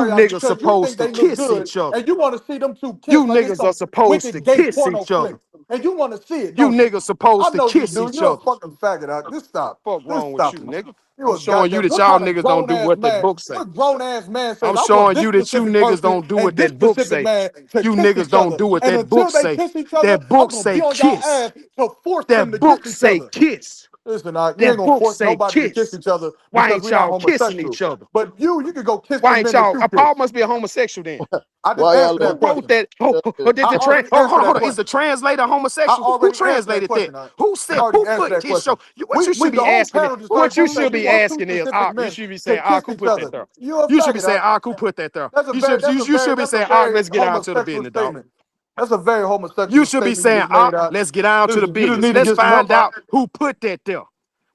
niggas because you think supposed to they look kiss good each other. and you want to see them two You kiss like it's niggas are some supposed to wicked gay kiss porno each other. flick. And you want to see it, You don't you? niggas I supposed to know you kiss do. each You're a other. fucking faggot. Just stop. Fuck Just wrong with stop you, it. nigga? You I'm a showing you goddamn. that What y'all kind of niggas don't grown do ass what that man? book say. What grown ass man says I'm I want showing this you that you specific niggas person don't do and what this that book specific say. man to You kiss niggas each don't other? do what And that book until they say. kiss each other, That I'm book gonna be say on y'all kiss. ass to force them That to kiss book each say other. kiss. Listen, you ain't That gonna book force say nobody to kiss kiss. each other Why because ain't we're not y'all kissing homosexual. each other? But you can go kiss Why them ain't men that y'all? you Paul kiss. must be a homosexual then. I just Why y'all answered Who that letting wrote question. that? Or did I the already answered hold that on. Is the question. translator I homosexual? Who already answered that translated that? question. Who I said? already Who answered put that this show? question. What you should The be whole asking panel it. just heard What you you say should you be want two asking is, specific you men should be to saying, kiss who each put that other. there? You're a You should be faggot. saying, who put that there? You should be That's a saying, very let's get down to the homosexual business, dog. statement. That's a very You homosexual should be statement you saying, just laid out. let's get down to the Listen, you just business. need to Let's get some help find out. out who put that there.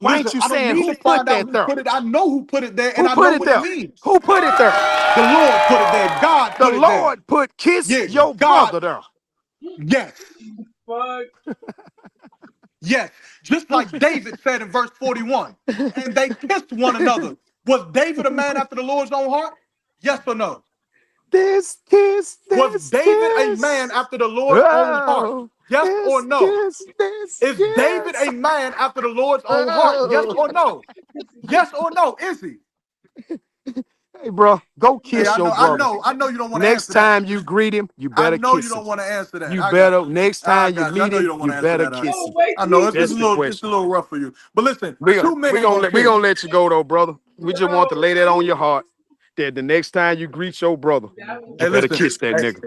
Why Listen, ain't you I don't saying need who to put find out that who there? put it. I know who put it there, and Who I put know it what it there? means. Who put it there? The Lord put it there. God The put it there. Lord put kiss Yeah, your God. brother there. Yes. Fuck. Yes, just like David said in verse 41, and they kissed one another. Was David a man after the Lord's own heart? Yes or no? This kiss, Was this David a man kiss. after the Lord's own heart? Oh, Yes or this no? kiss, this Is David kiss. a man after the Lord's own heart? Yes Oh. or no? Yes or no? Is he? Hey, bro, go Hey, kiss your brother. I know you don't want to Next answer that. time you greet him, you I better know you kiss him. don't want to answer that. You I got better, you. next I time you got you. I meet know you him, don't want you to answer better that. kiss Oh, him. wait I till he know That's finish. the it's a question. little rough for you. But listen, We two men we ain't gonna gonna we kiss. gonna let you go though, brother. We just want to Bro, lay that on your heart that the next time you greet your brother, that you Hey, was better listen. kiss that Hey, nigga.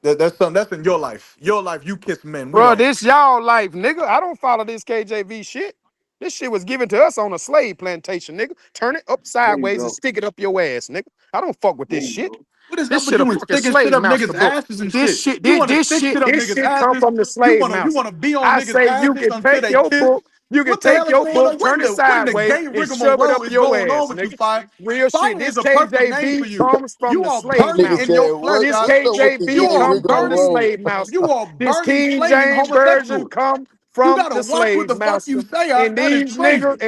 that's something that's in your life. Your life, you kiss men. We Bro, don't. this y'all life, nigga. I don't follow this KJV shit. This shit was given to us on a slave plantation, nigga. Turn it up There you sideways and go. stick it up your ass, nigga. I don't fuck with There this you shit. go. What is This up with shit a you and fucking sticking shit slave up master niggas' book. asses and This shit? shit, You this, want to this stick shit shit, up this niggas' shit come asses? from the You slave wanna master. be on I niggas' say you asses can until take they your kiss? book, you can What the hell take is your going book, on? turn it What in the sideways, gay and shove it rigmarole up is your going ass, on with you, nigga. Fire? Real shit. Fire This is a perfect name for KJV you. comes from You the are slave Nigga burning in master. your said, flesh This out. what's up with the You KJV gay are come from the burning. rigmarole? slave master. You are This burning King flaming James version homosexual. come You from gotta the watch what slave the fuck master. you say out. And That is these niggas crazy.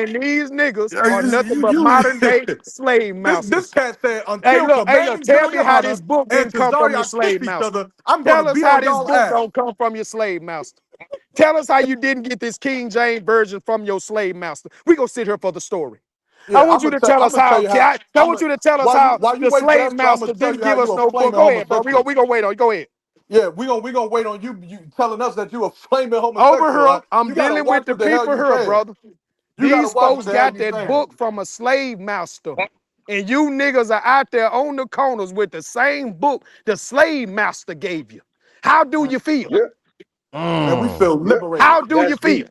are nothing but modern day slave This masters. cat said, Hey, until look, Jermaine tell me how Giuliana this book and didn't come from your Tazaria kiss slave each master. other, I'm gonna Tell us be how on this y'all book ass. don't come from your slave master. Tell us how you didn't get this King James version from your slave master. We gonna sit here for the story. I Yeah, want you to tell I'm us gonna tell how. you how. I want you to tell us how While you the wait for slave that, I'm gonna master tell didn't you how give us you a no book. flaming Go ahead, bro. homosexual. We gonna wait on. Go ahead. Yeah, we gonna wait on you telling us that you a flaming Over homosexual. here, Huh? I'm You gotta dealing with watch the what the hell people you here, saying. brother. You gotta These watch what folks the hell got you that saying. book from a slave master. And you niggas are out there on the corners with the same book the slave master gave you. How do you feel? Yeah, Man, we Mm. feel yeah. liberated. How do you that's feel? deep.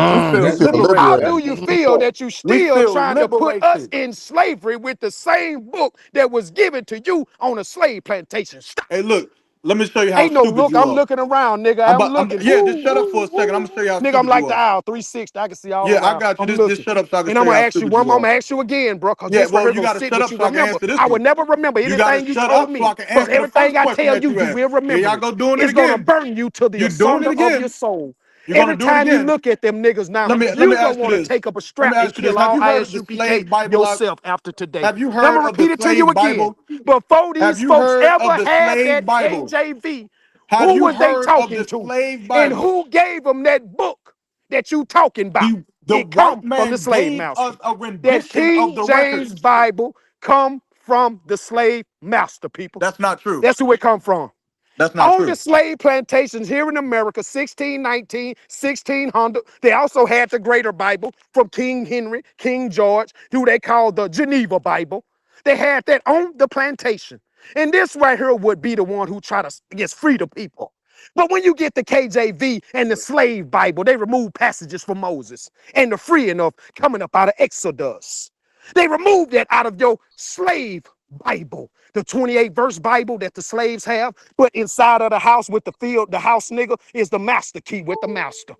We feel You feel liberated. How liberated. do That's you deep. feel that you We still feel trying to put us liberated. in slavery with the same book that was given to you on a slave plantation? Stop. Hey, look, let me show you how Ain't no stupid look. you I'm are. looking around, nigga. I'm looking. Yeah, Woo, just shut up for woo, a second. I'm woo. gonna show you how Nigga, I'm stupid you like the are. owl, 360. I can see all Yeah, I around. got you. I'm Just looking. shut up so I can And show I'm you gonna how ask you stupid one you more. I'm are. gonna ask you again, bro, because Yeah, this right well, here you gonna gotta sit shut with up you. so I can Remember, answer this I would one. never remember You gotta anything you shut told up so me, I can but answer the everything first I question tell that you, you you asked. will Here remember y'all it. go doing it It's gonna again. burn you to the You're doing it asunder of your again. soul. You're gonna Every do it time you again. look at them niggas now, Let me you ask gonna you want to this. take up a Let strap me and ask you this. kill Have all you heard of the ISUPK slave Bible out? yourself after today. Have you Now I'm heard gonna of the repeat it to you slave again. Bible? Before Have these you folks heard of ever the had slave that Bible? KJV, Have who you was they heard of talking the to? slave And Bible? who gave them that book that you talking about? The It white come from the man slave gave master. us a That rendition of King the James records. Bible come from the slave master, people. That's not true. That's who it come from. That's not On the true. slave plantations here in America, 1619, 1600, they also had the Greater Bible from King Henry, King George, who they called the Geneva Bible. They had that on the plantation. And this right here would be the one who try to, I guess, free the people. But when you get the KJV and the slave Bible, they remove passages from Moses and the freeing of coming up out of Exodus. They removed that out of your slave Bible, the 28 verse Bible that the slaves have, but inside of the house with the field, the house nigga is the master key with the master.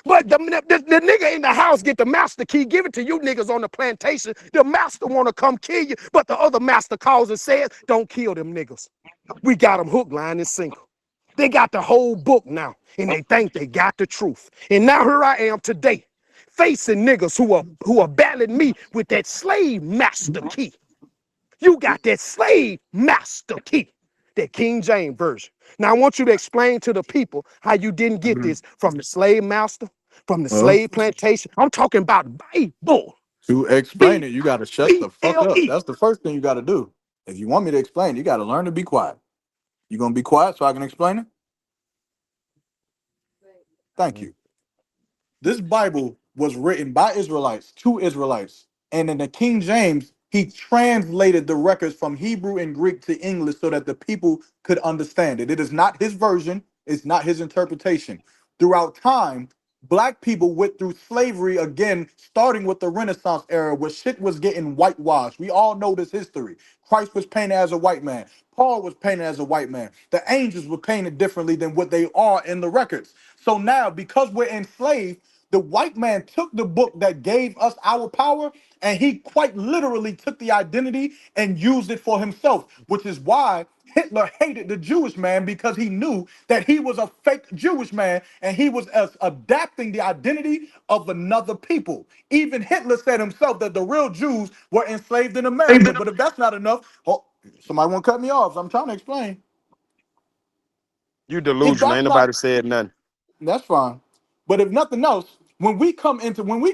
But the nigga in the house get the master key, give it to you niggas on the plantation. The master want to come kill you, but the other master calls and says, don't kill them niggas. We got them hook, line, and sinker. They got the whole book now, and they think they got the truth. And now here I am today, facing niggas who are battling me with that slave master key. You got that slave master key, that King James version. Now I want you to explain to the people how you didn't get Mhm. this from the slave master, from the Well, slave plantation. I'm talking about Bible. to explain it, you got to shut the fuck up. Bible. That's the first thing you got to do. If you want me to explain, you got to learn to be quiet. You gonna be quiet so I can explain it? Thank you. This Bible was written by Israelites to Israelites. And in the King James, he translated the records from Hebrew and Greek to English so that the people could understand it. It is not his version, it's not his interpretation. Throughout time, black people went through slavery again, starting with the Renaissance era where shit was getting whitewashed. We all know this history. Christ was painted as a white man. Paul was painted as a white man. The angels were painted differently than what they are in the records. So now, because we're enslaved, the white man took the book that gave us our power and he quite literally took the identity and used it for himself, which is why Hitler hated the Jewish man because he knew that he was a fake Jewish man and he was adapting the identity of another people. Even Hitler said himself that the real Jews were enslaved in America. But if that's not enough, oh, somebody won't cut me off. I'm trying to explain. You If delusional. that's Ain't not nobody said nothing. That's fine. But if nothing else, when we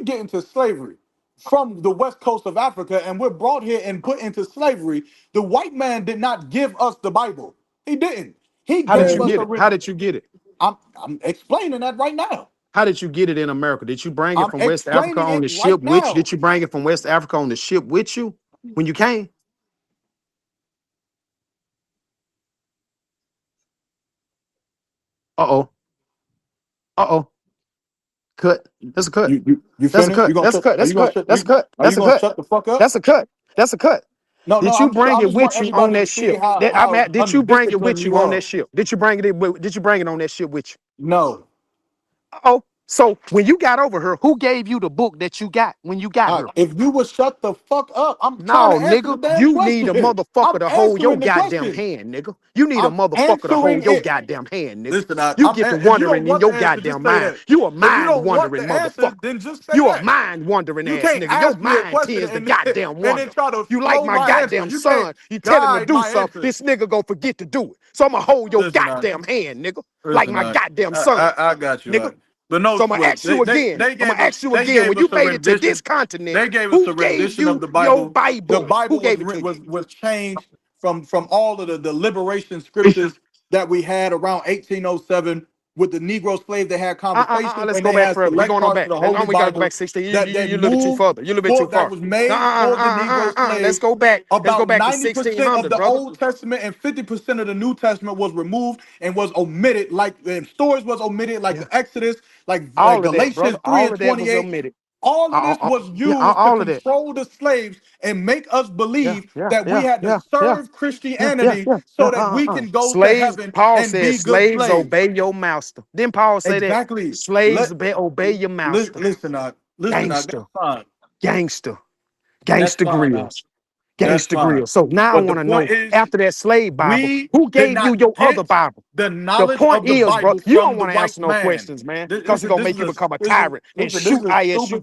get into slavery from the west coast of Africa and we're brought here and put into slavery, the white man did not give us the Bible. He didn't. He How did gave you us get a it? How written. did you get it? I'm explaining that right now. How did you get it in America? Did you bring it I'm from West Africa explaining on it the right ship with you? now. Did you bring it from West Africa on the ship with you when you came? Uh-oh. Uh-oh. Cut. That's a cut. You That's a finished? cut. That's a cut. Are That's you a gonna cut. shut That's a cut. are you That's a gonna cut. shut the fuck up? That's a cut. That's a cut. No, no, Did you I'm sure bring I it just want with you on everybody to that see ship? how That I'm how at, did you bring it undisciplined with you you on are. that ship? Did you bring it? Did you bring it on that ship with you? No. Oh, so when you got over here, who gave you the book that you got when you got here? If you would shut the fuck up, I'm trying No, to answer the nigga, damn you need a question. motherfucker I'm to hold your answering the goddamn question. hand, nigga. You need a I'm motherfucker to answering hold your it. goddamn hand, nigga. Listen, You I'm get to if you don't wondering in want the your answer, just goddamn say mind. that. You a If you mind don't want wandering the answer, motherfucker. then just say You a that. mind wandering You ass can't nigga. Your ask me a mind question tends to and goddamn and then wander. try to You like flow my my answer. goddamn You can't son. You tell him to guide do my something. answer. This nigga gonna forget to do it. So I'm gonna hold your Listen, goddamn hand, nigga. Like listen, my goddamn son, I got you. nigga. But no So I'm gonna sweat. ask you again. I'm gonna ask you They again. gave When you us a made it to this rendition. continent, They gave us who a gave rendition of you the your Bible. The Bible? Who Bible gave it to you? was changed from all of the liberation scriptures that we had around 1807 with the Negro slave. They had conversations Let's and go they back had further. We're select going on parts of back. the Holy We gotta go back Bible 16. You a that little bit too moved further. You a little bit too for that far. was made for the Negro Let's slave. go back. Let's go About back to 90% of 1600, the brother. Old Testament and 50% of the New Testament was removed and was omitted, like and stories was omitted, like Yeah. Exodus, like All of that, Galatians brother. 3 All and of that was 28. omitted. All of this was Yeah, used to all of that. control the slaves and make us Yeah, believe yeah, that we yeah, had to yeah, yeah, serve yeah, yeah, Christianity yeah, so that we yeah. can go to Slaves, heaven Paul and be says, good slaves slaves. obey your master. Didn't Paul say that? Exactly. Slaves obey your master. Listen, Gangster, that's fine. gangster, That's gangster fine. Now. grills. That's Gangster fine. grill. So now I But the want to point know, is, after that slave Bible, we who did gave you not your other get Bible? the The knowledge point of the is, bro, Bible you don't from the want to answer white no man. questions, man, because it's Listen, gonna make you become a tyrant and shoot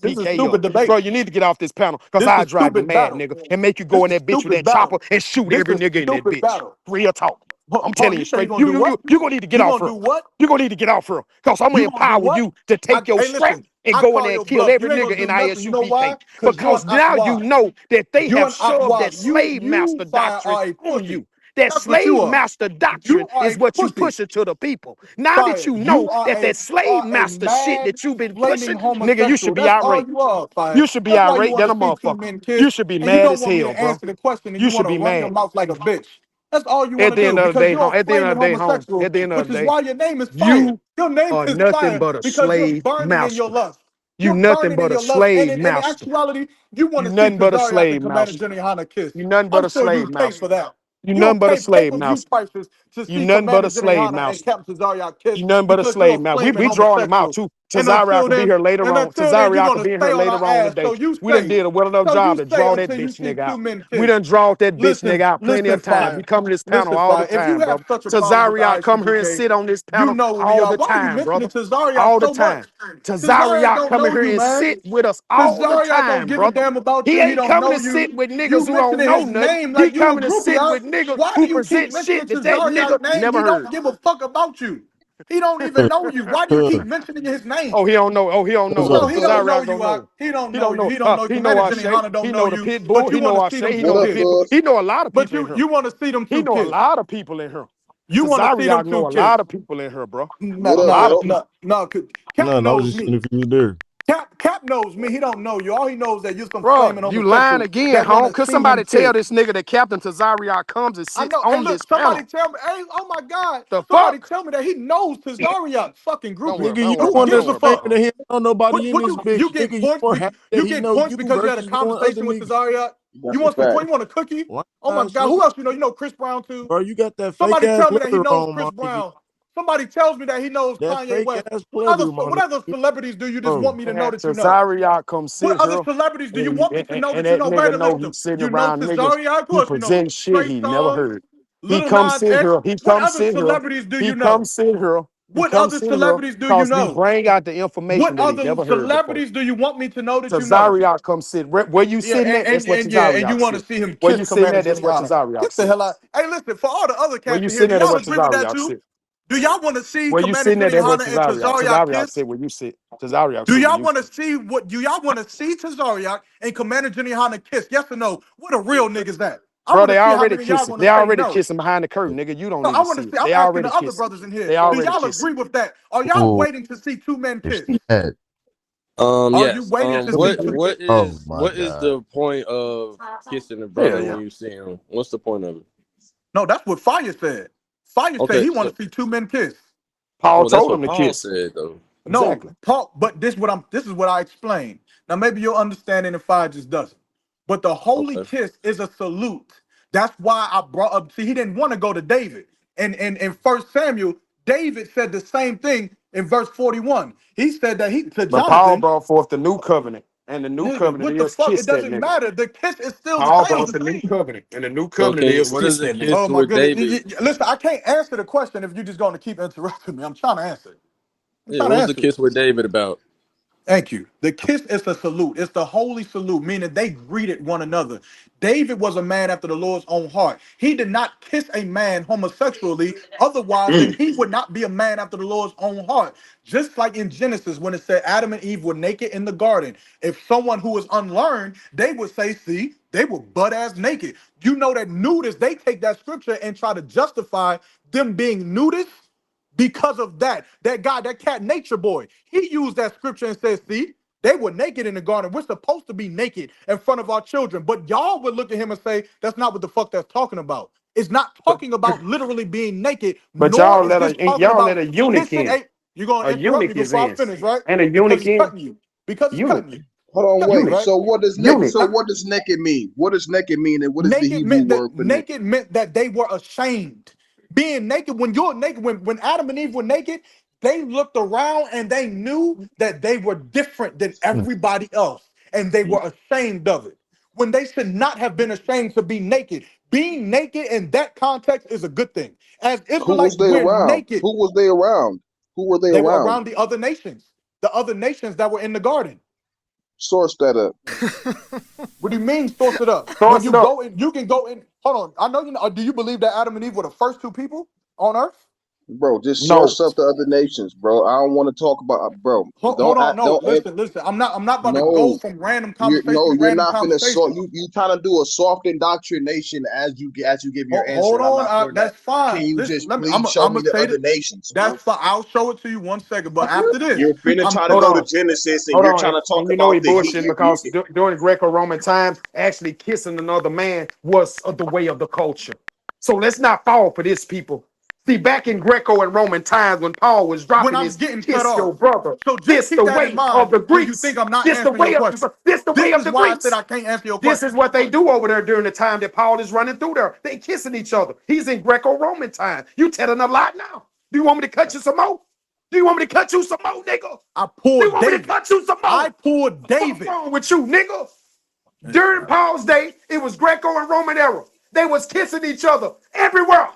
this is ISUPK up. stupid debate. Bro, you need to get off this panel because This I is drive you stupid mad, battle. nigga, and make you This go in is that bitch with stupid that battle. chopper and shoot This every is nigga in that stupid bitch. battle. Real talk. I'm telling you You say you straight. gonna do what? You gonna need to get You off gonna her. do what? You gonna need to get off her because I'm gonna You gonna do empower what? you to take your Hey, strength listen. and I go in call there your and kill bluff. every You ain't nigga gonna in do nothing. You know ISUPK why? Cause you because an now you Aquad. know that they You have an shoved that Aquad. slave You master fire doctrine are a on pussy. you. That That's what you slave are. master doctrine You are is a what you pussy. pushing to the people. Now that Fire. you know that You slave are a master shit mad that you've been flaming pushing, nigga, you should homosexual. be That's all irate. you are, Fire. You should be That's why you irate want than to a speak two motherfucker. men You kiss, should be and you mad don't as want me hell, to bro. answer the question, and You you should want to be run your mad. mouth like a bitch. That's all you want At to the do end of the because day, you're a home. At the end flaming of the day, home. homosexual, At the end which of the is day, why your name is Fire. you Your name are is nothing Fire but a because you're slave burning in your master. lust. You You're nothing burning in but a your lust, and slave in master. actuality, you want You to see nothing but a Tazariak slave and Commander master. Jenny Hanna kiss. You nothing but I'm a sure slave you pay master. for that. You You'll nothing but a pay slave pay-per-view master. prices to You see nothing but a Commander Jenny slave Hanna and master. Captain Tazariak kiss You nothing but a because you're a slave master. flaming We drawing them out homosexual. too. And Tazariak until will be then, here later and on. until then, you're Tazariak will gonna be in stay here on later our on ass. today. So you We done stay. did a well enough So you job to stay draw that until you bitch see nigga two out. men We kiss. done drawed that bitch nigga Listen, out plenty listen, of times. He fire. come to this panel Listen, all the fire. If you time, have bro. such a problem with the Tazariak come here and ICBK, sit on this you panel know who we all are. the Why are you time, mentioning brother. Tazariak All the so much? time. Tazariak Tazariak don't coming know here you, and man. sit with us all the Tazariak don't time, give a brother. damn about He you. He ain't don't coming know to you. sit with niggas You who don't mentioning know his nothing. name He like you a coming to sit groupie. with niggas Why do who you keep present mentioning shit that Tazariak's nigga name? never He don't heard. give a fuck about you. He don't even know you. Why do you keep mentioning his name? Oh, he don't know. Oh, he don't know. What's No, up? he don't know Tazariak you. don't know. He don't He know don't you. know. He don't know you. He know Commander our Jenny shape. Hanna don't He know know the you. pit bull. But you He know want to our see them shape. He two know What the up, kiss. pit bull. Bud? He know a lot of But people in here. you want to see them He two know a kiss. lot of people in here. You want to see them Tazariak two know a kiss. lot of people in here, bro. What A up, lot of bro? people. No. Cap No, I was knows just seeing me. if you was there. Cap knows me. He don't know you. All he knows that you're some Bro, flaming you lying homosexual again, that want home. to Could see him somebody tell kiss. this nigga that Captain Tazariak comes and I sits know. Hey, on look, this somebody panel? tell me. Hey, oh my God. The Somebody fuck? tell me that he knows Tazariak. Fucking Don't groupie. worry, Nigga, you don't the worry Who about one it. Don't gives that's a worry about claiming it, fuck? that home. he don't know nobody in What this you bitch. get Nigga, you points? more happy that You he get know points you because you had a versus knowing other conversation with niggas. Tazariak. That's You a want some fact. point? You want a cookie? Lying Oh my ass God. nigga. Who else you know? You know Chris Brown too. Bro, you got that fake Somebody ass tell me that he leather knows on, Chris my nigga. Brown. Somebody tells me that he knows That Kanye fake West. ass What pleather, my other nigga. celebrities do you just Bro, want me to know And that you know? Tazariak come What sit other here, celebrities do you and, want me to know and that you that know? Write nigga a know list of he's them. sitting You know around niggas Tazariak? Of who course you know present shit Trey he never Songz, heard. He Little come Nas sit X. here. He What come other sit here. celebrities do He you come know? sit here. He What come other sit here celebrities do you because we know? bring out the What information that he other never heard before. celebrities do you want me to know that you know? Tazariak come sit. Where you Yeah, sitting at, that's where and you Tazariak want to sit. see him Where kiss you sitting Commander at, that's where Juliana. Tazariak Get the sit. hell out. Hey, listen, for all the other Where cats you in here, sitting do at, that's y'all where agree with that Tazariak too? sit. Do y'all want to see Where you Commander sitting at, that's where Juliana and Tazariak. Tazariak Tazariak kiss? sit where you sit. Tazariak Do sit where y'all you want to sit. see what? Do y'all want to see Tazariak and Commander Juliana kiss? Yes or no? What a real niggas that? I Bro, want they to see how already many of y'all kissing. going They to say already no. kissing behind the curtain, nigga. You don't No, I even want see to it. see. I'm They asking already the other kissing. brothers in here. They Do already y'all kissing. agree with that? Are y'all oh, waiting to see two men if kiss? she had. Are you Yes. waiting to see What two? what Oh is my what is God. the point of kissing a Hell brother yeah. when you see him? What's the point of it? No, that's what Fire said. Fire said Okay, he want so to see two men kiss. Paul well, that's told him what to Paul kiss. said though. No, Exactly. Paul, but this is what I explained. Now maybe you'll understand it if Fire just doesn't. But the holy Okay. kiss is a salute. That's why I brought up. See, he didn't want to go to David. And in First Samuel, David said the same thing in verse 41. He said that he to But Paul Jonathan, brought forth the new covenant. And the new nigga, covenant what the is fuck? It kiss that doesn't nigga. matter. The kiss is still the Paul brought same. the new covenant. And the new So covenant can you is what kiss is the that nigga. kiss Oh my with goodness. David? Listen, I can't answer the question if you're just going to keep interrupting me. I'm trying to answer. I'm Yeah, trying to what's the answer it. kiss with David about? Thank you. The kiss is a salute. It's the holy salute, meaning they greeted one another. David was a man after the Lord's own heart. He did not kiss a man homosexually. Otherwise, then he would not be a man after the Lord's own heart. Just like in Genesis, when it said Adam and Eve were naked in the garden. If someone who is unlearned, they would say, see, they were butt ass naked. You know that nudists, they take that scripture and try to justify them being nudists because of that. That guy, that cat nature boy, he used that scripture and said, see, they were naked in the garden. We're supposed to be naked in front of our children. But y'all would look at him and say, that's not what the fuck that's talking about. It's not talking about literally being naked, But nor is this talking y'all let about a eunuch kissing in. a. You're gonna A interrupt me eunuch is before I in. finish, right? And a Because eunuch it's in. cutting you. Because it's Eunuch. cutting you. Hold It's on, cutting you, wait. Eunuch. right? So what does naked? Eunuch. So what does naked mean? What does naked mean, and what is the Hebrew word for naked? Naked meant that they were ashamed. Being naked, when you're naked, when Adam and Eve were naked, they looked around and they knew that they were different than everybody else, and they were ashamed of it. When they should not have been ashamed to be naked. Being naked in that context is a good thing. As Who was Israelites, they we're around? naked. Who was they around? Who were they They were around? around the other nations that were in the garden. Source that up, What do you mean source it up? When Source you it up. go in, you can go in. Hold on. I know you know. Do you believe that Adam and Eve were the first two people on earth? bro. Just No. source up the other nations, bro. I don't want to talk about, bro. Hold on. No, Don't. listen. I'm not about to go No, from random conversation to you're random not finna. So conversation. you trying to do a soft indoctrination as you give your answer, Hold and I'm on. not for that. That's fine. Can you Listen, just let me. please show I'm me gonna the say other that. nations, bro? That's fine. I'll show it to you 1 second. But after this, You're finna I'm. try to Hold go to on. Genesis, and Hold you're on. trying to talk And you know about he the bullshitting because during Greco-Roman times, actually kissing another man was the way of the culture. So let's not fall for this, people. See, back in Greco and Roman times when Paul was When dropping I'm his getting cut kiss your off. brother, So just this the keep that in way of mind the when you Greeks. think I'm not This the answering your way of question. this the way This of is the why I said Greeks. I can't answer your This is question. what they do over there during the time that Paul is running through there. They kissing each other. He's in Greco-Roman time. You telling a lot now. Do you want me to cut you some more? Do you want me to cut you some more, nigga? I Do you pulled want me to David. cut you some more? I pulled David. What's wrong with you, nigga? During Paul's day, it was Greco and Roman era. They was kissing each other everywhere.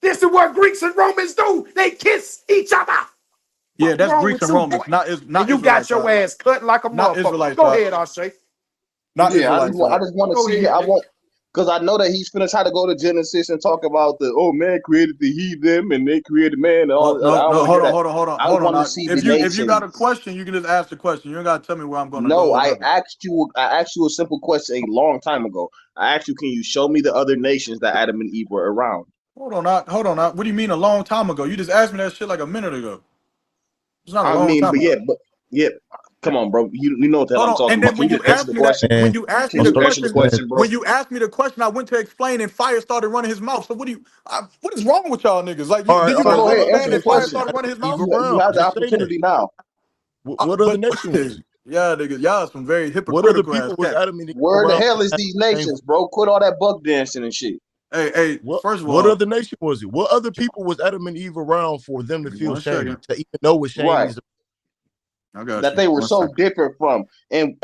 This is what Greeks and Romans do. They kiss each other. Yeah, What's that's wrong Greeks with and you, Romans, boy? not And you got Israelites. your ass cut like a Not motherfucker. Israelites. Go ahead, Ashay. Not Yeah, I Israelites. just want to Go see. ahead, I nigga. want because I know that he's gonna try to go to Genesis and talk about man created the heathen and they created man and all. No, I don't want to hold hear on, that. hold on, hold on, I hold on. want to Now, see the if you got a nations. question, you can just ask the question. You don't gotta tell me where I'm gonna No, go. I asked you a simple question a long time ago. I asked you, can you show me the other nations that Adam and Eve were around? Hold on. What do you mean a long time ago? You just asked me that shit like a minute ago. It's not a I long mean, time ago. but yeah. Come on, bro. You know what the hell Hold I'm on. talking And about. then Can when you you just answer asked the me that, question? when you asked me Can the you answer the question, question, bro? when you asked me the question, I went to explain, and fire started running his mouth. So what is wrong with y'all niggas? Like, All right, did you all So right. not go What ahead, other answer understand the that nation fire was question. started running his Eve mouth? You around? have the Just say that. opportunity now. What other nation was it? Yeah, niggas, y'all some very What other hypocritical ass people was cats. Adam and Eve Where the around? hell is these nations, bro? Quit all that buck dancing and shit. Hey, first of What all, other nation was it? What other people was Adam and Eve around for them to feel 1 shame, second. to even know what shame Right. is? I got That you. they were 1 so second. different from. And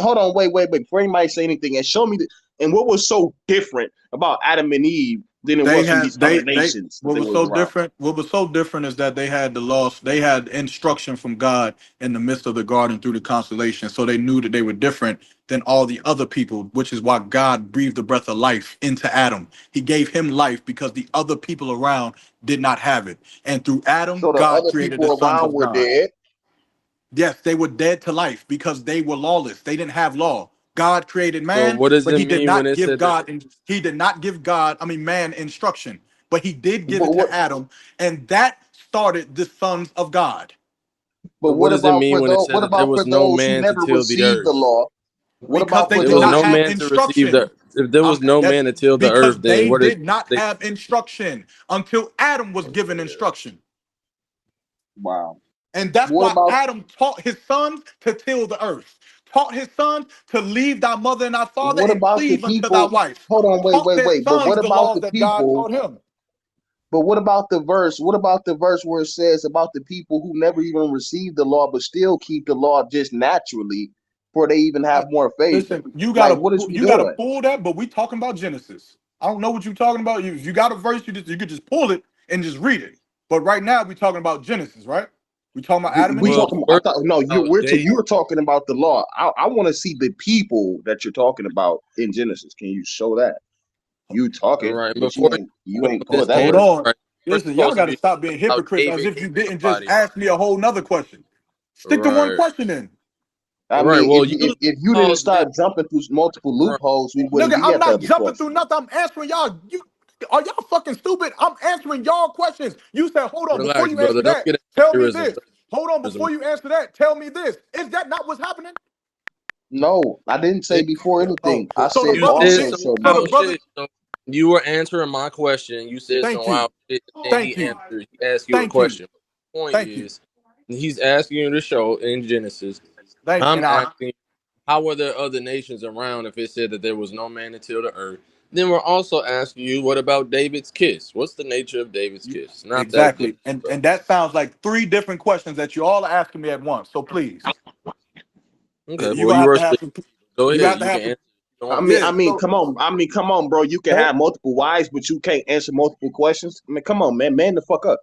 hold on, wait. Before anybody say anything, and show me and what was so different about Adam and Eve than it They was from had these other nations that what they was was so around. different. What was so different is that they had they had instruction from God in the midst of the garden through the constellation. So they knew that they were different than all the other people, which is why God breathed the breath of life into Adam. He gave him life because the other people around did not have it. And through Adam, So the God other created the people sons around of were God. dead. Yes, they were dead to life because they were lawless. They didn't have law. God created So man, what does but it he did mean when not it give said that? God and he did not give man instruction, but he did give But it what? to Adam, and that started the sons of God But But what what does it about mean for when it those? said What that there about for was no those who man to never till the received the earth? law? What because about they for There did was not those no who? have man to receive instruction. the. If there was no That's man to till the because earth, then they what is? did not They, have instruction until Adam was given instruction. Wow. And that's What why about? Adam taught his sons to till the earth, taught his sons to leave thy mother and thy father What and about the cleave unto thy people? wife, Hold on, taught their wait. But sons what the about laws the that God people? taught him. But what about the verse? What about the verse where it says about the people who never even received the law but still keep the law just naturally, for they even have Uh, more favor? Listen, you Like, gotta what is we you gotta doing? pull that, but we talking about Genesis. I don't know what you're talking about. If you got a verse, you could just pull it and just read it. But right now we talking about Genesis, right? We talking about Adam and We Eve. well, talking. I first thought no, about you David. were talking about the law. I want to see the people that you're talking about in Genesis. Can you show that? You talking, Right. but Before you you ain't this pull that Hold verse. answer, on. right? First Listen, y'all supposed to gotta be stop being how hypocrites as David if killed you didn't just somebody. ask me a whole nother question. Stick to one Right. question then. I Right. mean, Well, you if you didn't called them. start jumping through multiple Right. loopholes, we wouldn't Nigga, be I'm at the not other jumping through question. nothing. I'm answering y'all. Are y'all fucking stupid? I'm answering y'all questions. You said, hold on, before Relax, you answer brother. Don't that, get tell me aneurysm. this. Hold on, Aneurysm. before you answer that, tell me this. Is that not what's happening? No, I didn't say before Oh, anything. I so the said You brother said also. did. some So So the no, wild brother. shit. So you were answering my question. You said some Thank you. wild shit, and then Thank he you. answered. He asked you a Thank you. question. The point Thank you. is, he's asking you to show in Genesis. Thank I'm and I. asking, how were there other nations around if it said that there was no man until the earth? Then we're also asking you, what about David's kiss? What's the nature of David's kiss? It's not that deep, Exactly. And brother. and that sounds like three different questions that you all are asking me at once. So please, Okay, you're well, gonna you have were to have asleep. some. Go You ahead. have to You can have answer some. if you don't want to. Yeah. So come on, bro. You can hold, have multiple wives, but you can't answer multiple questions. I mean, come on, man the fuck up.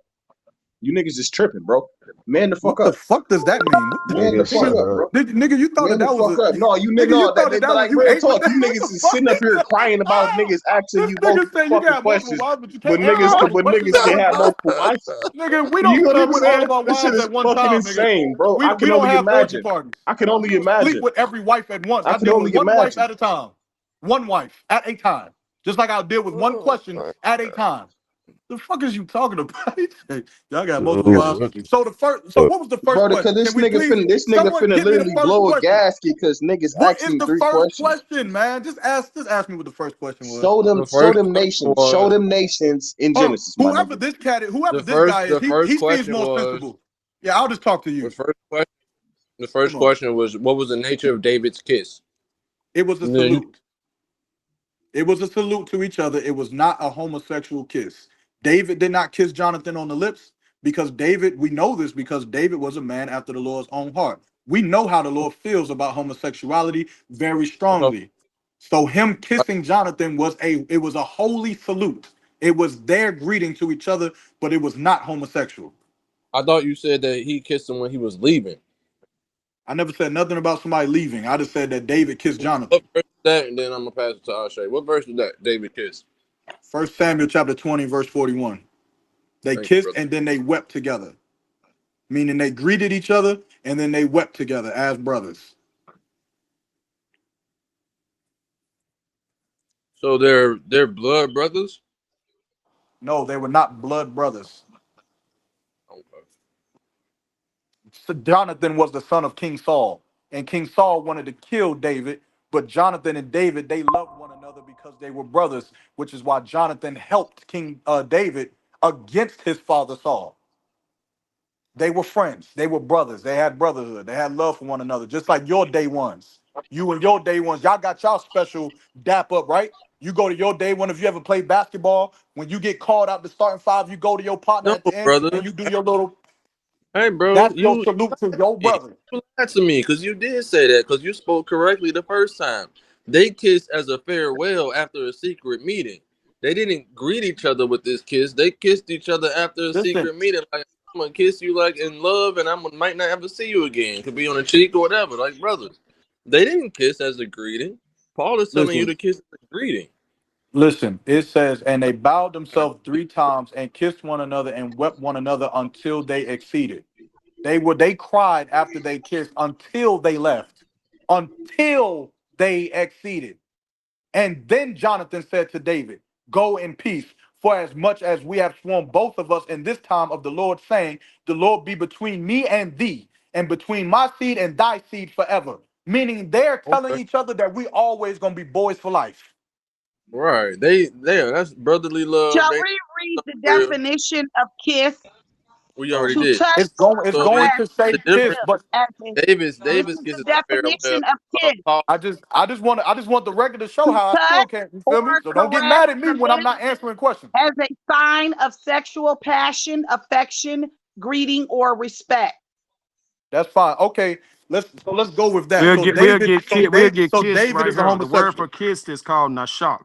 You niggas is tripping, bro. Man the fuck what the up. fuck does that mean? What the, Man the Nigga, fuck nigga, up, shut bro. up. nigga, you thought Man that the that was fuck a up. No, you nigga, you know thought that that was like you real ate with talk. that? You What niggas the is fuck? sitting up here crying about niggas asking This you nigga multiple said you can fucking have multiple questions, wives, but you but can't answer multiple questions niggas at can one have time. multiple wives. Nigga, we You don't know what sleep I'm with all saying? of our This shit wives is at one fucking time, nigga. insane, bro. I We can don't only have orgy imagine. parties. I can only We don't sleep imagine. with every wife at once. I I can deal with only one wife imagine. at a time. One wife at a time. Just like I'll deal with one Oh, question my at a God. time. The fuck is you talking about? He said, y'all got multiple Dude, wives. what the So what was the first Bro, because question? Can we please this nigga someone finna give me the literally first blow a question? gasket because niggas What asked is him the three first questions. question, man? Just ask me what the first question was. The first question Show was them nations in Hold on. Genesis, my nigga. Whoever this guy is, the first he seems question more was sensible. Yeah, I'll just talk to the you. first question. The Hold first on. question was, what was the nature of David's kiss? It was a And then salute. It was a salute to each other. It was not a homosexual kiss. David did not kiss Jonathan on the lips, Because David, we know this because David was a man after the Lord's own heart. We know how the Lord feels about homosexuality very Uh, strongly. So him kissing Jonathan was a holy salute. It was their greeting to each other, but it was not homosexual. I thought you said that he kissed him when he was leaving. I never said nothing about somebody leaving. I just said that David kissed What Jonathan. verse is that? And then I'm gonna pass it to Ashay. What verse is that? David kissed. 1 Samuel chapter 20, verse 41. They Thank you, kissed brother. and then they wept together, meaning they greeted each other and then they wept together as brothers. So they're blood brothers. No, they were not blood brothers. Okay. So Jonathan was the son of King Saul, and King Saul wanted to kill David, but Jonathan and David, they loved one another because they were brothers, which is why Jonathan helped King David against his father Saul. They were friends. They were brothers. They had brotherhood. They had love for one another, just like your day ones. You and your day ones, y'all got y'all special dap up, right? You go to your day one. If you ever played basketball, when you get called out the starting five, you go to your partner No, at the end and brother. you do your little. Hey, bro. That's your salute to your brother. You lied to me because you did say that because you spoke correctly the first time. They kissed as a farewell after a secret meeting. They didn't greet each other with this kiss. They kissed each other after a Listen, secret meeting. Like, I'm gonna kiss you like in love, and might not ever see you again. Could be on the cheek or whatever, like brothers. They didn't kiss as a greeting. Paul is telling you listen, to kiss as a greeting. listen. It says, and they bowed themselves 3 times and kissed one another and wept one another until they exceeded. They cried after they kissed until they left, until they exceeded. And then Jonathan said to David, "Go in peace, for as much as we have sworn both of us in this time of the Lord, saying, the Lord be between me and thee, and between my seed and thy seed forever." Meaning they're telling Okay. each other that we always gonna be boys for life. Right. That's brotherly love. Shall They we read the real. definition of kiss? We Oh, already To did. touch or it's So going maybe to caress say the the kiss, difference. lips. but As in, this Davis is the kisses a farewell. definition of kiss. Paul. I just want the record to show To how I still touch can't. You or feel me? So don't get caress mad at me the when I'm lips not answering questions. as a sign of sexual passion, affection, greeting, or respect. That's fine. Okay, let's go with that. We'll So get we'll David, get so ki- we'll David, get so kissed David right is a here. The word for homosexual. kissed is called nashak.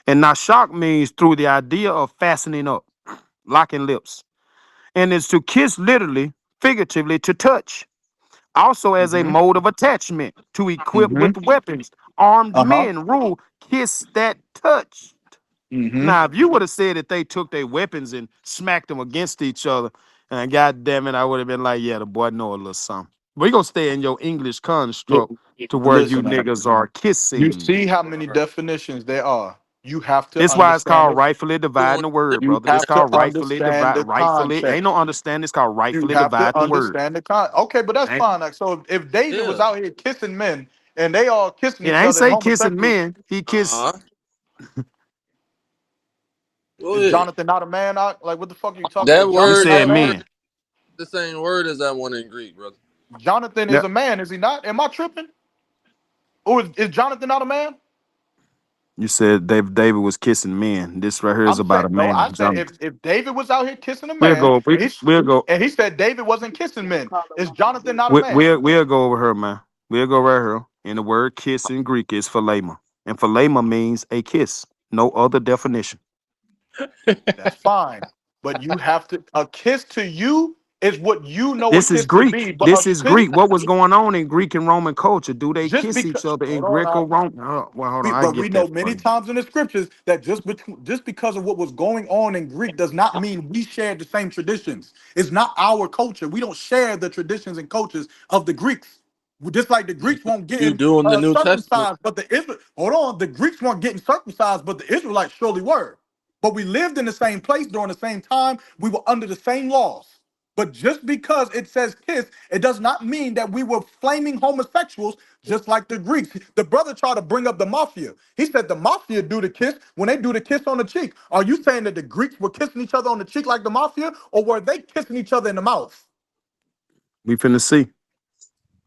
And nashak means through the idea of fastening up, locking lips. And it's to kiss literally, figuratively, to touch. Also as a Mm-hmm. mode of attachment, to equip Mm-hmm. with weapons. Armed Uh-huh. men rule, kiss that touch. Mm-hmm. Now, if you would have said that they took their weapons and smacked them against each other, and God damn it, I would have been like, yeah, the boy know a little something. We're gonna stay in your English construct to where you Listen, man. niggas are You kissing. see how many definitions there are. You have to It's why it's understand called it. rightfully You dividing want the word, You brother. It's have to called rightfully understand divide. the Rightfully, ain't no context. understanding. It's called You rightfully have to dividing the word. understand the con. Okay, but that's Ain't, fine. Like, so if David was yeah. out here kissing men and they all kissing it each ain't other and say kissing homosexuals, men. He kissed. Uh-huh. Go is ahead. Jonathan not a man? Like, what the fuck are you talking? Is That You Jonathan word, not a said that man? word men. is the same word as that one in Greek, brother. Jonathan is Yep. a man, is he not? Am I tripping? Or is Jonathan not a man? You said David was kissing men. This right here is I'm about saying a no. I man, said Jonathan. if David was out here kissing a We'll man go. and We'll go. he said David wasn't kissing men, is Jonathan not a We, man? we'll we'll go over her, man. We'll go right here. And the word kiss in Greek is philema. And philema means a kiss. No other definition. That's fine, but you have to. A kiss to you is what you know a This is kiss to Greek. be, but a This is kiss Greek. What was going on in Greek and Roman culture? Do they just kiss because. each other in Hold on, Greco Roman? Oh, well, hold on. I but we get know that many for you. times in the scriptures that just because of what was going on in Greek does not mean we share the same traditions. It's not our culture. We don't share the traditions and cultures of the Greeks. Just like the You, Greeks weren't you getting do in the New Testament. circumcised, but hold on, the Greeks weren't getting circumcised, but the Israelites surely were. But we lived in the same place during the same time. We were under the same laws. But just because it says kiss, it does not mean that we were flaming homosexuals just like the Greeks. The brother tried to bring up the mafia. He said the mafia do the kiss when they do the kiss on the cheek. Are you saying that the Greeks were kissing each other on the cheek like the mafia, or were they kissing each other in the mouth? We finna see.